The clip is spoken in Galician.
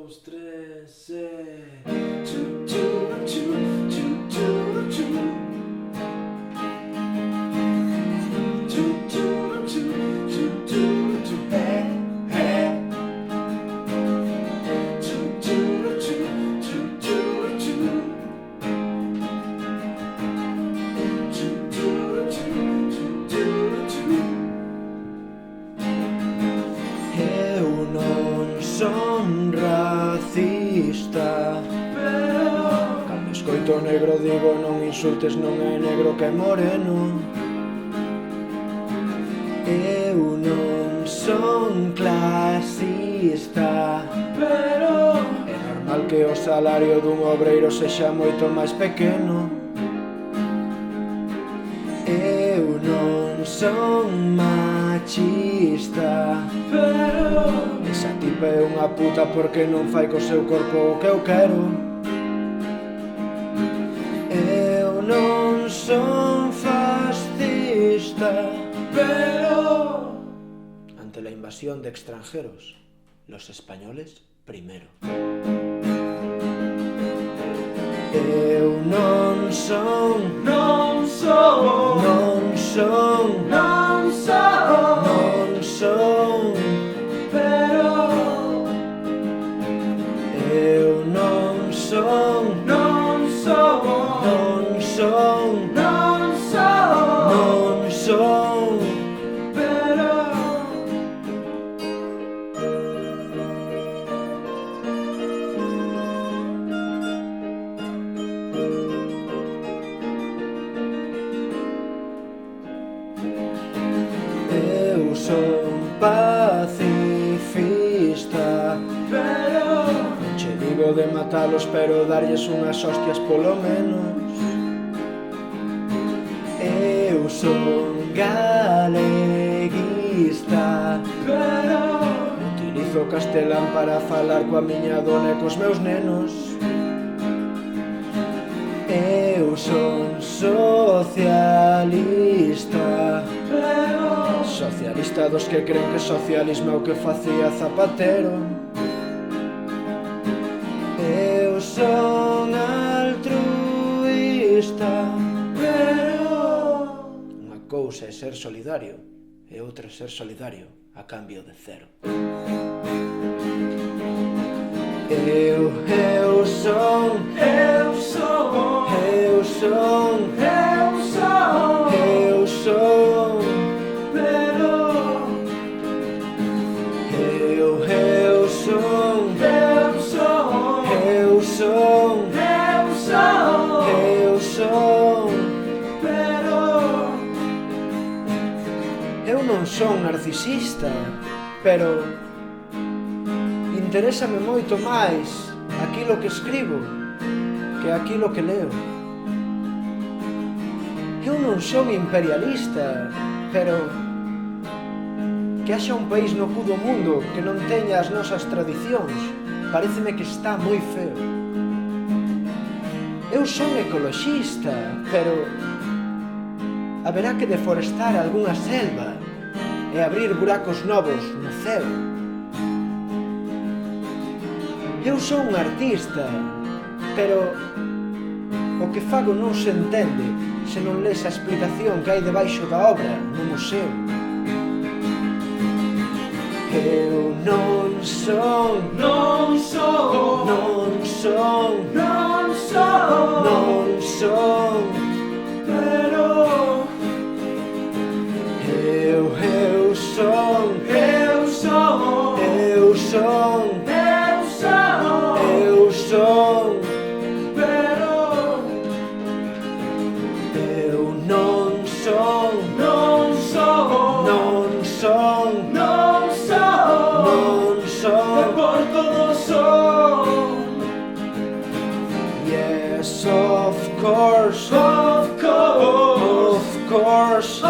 dos, tres, chu, chu, chu, chu, chu, chu. Chu, chu, chu, chu, chu, chu, Chu, chu, chu, chu, chu, chu. Chu, chu, chu, chu, chu, chu. Eu non son racista, pero cando escoito negro digo non insultes, non é negro que é moreno. Eu non son clasista, pero é normal que o salario dun obreiro sexa moito máis pequeno. Eu non son machista, pero esa tipa é unha puta porque non fai co seu corpo o que eu quero. Eu non son fascista, pero ante la invasión de extranjeros, los españoles primero. Eu non son, non son, non son, non son, non son, pero eu non son, non son, non son, non son, non son, pero eu son pacifista, pero non che digo de matalos, pero darlles unhas hostias polo menos. Eu son galeguista, pero utilizo o castelán para falar coa miña dona e cos meus nenos. Eu son socialista, pero socialista dos que creen que socialismo é o que facía Zapatero. Eu son altruista, pero unha cousa é ser solidario e outra é ser solidario a cambio de cero. Eu son, eu son, eu son, eu son, eu son, pero eu son, eu son, eu son, eu son, eu son, pero eu non son narcisista, pero interésame moito máis aquilo que escribo que aquilo que leo. Eu non son imperialista, pero que haxa un país no cu do mundo que non teña as nosas tradicións paréceme que está moi feo. Eu son ecoloxista, pero haberá que deforestar algunha selva e abrir buracos novos no ceo. Eu son un artista, pero o que fago non se entende se non lees a explicación que hai debaixo da obra no museo. Eu non son, non son, non son, non son, non son, pero eu son, eu son, eu son, eu son, pero eu non son, non son, non son, non son, non son, e por todo son. Yes, of course, of course, of course,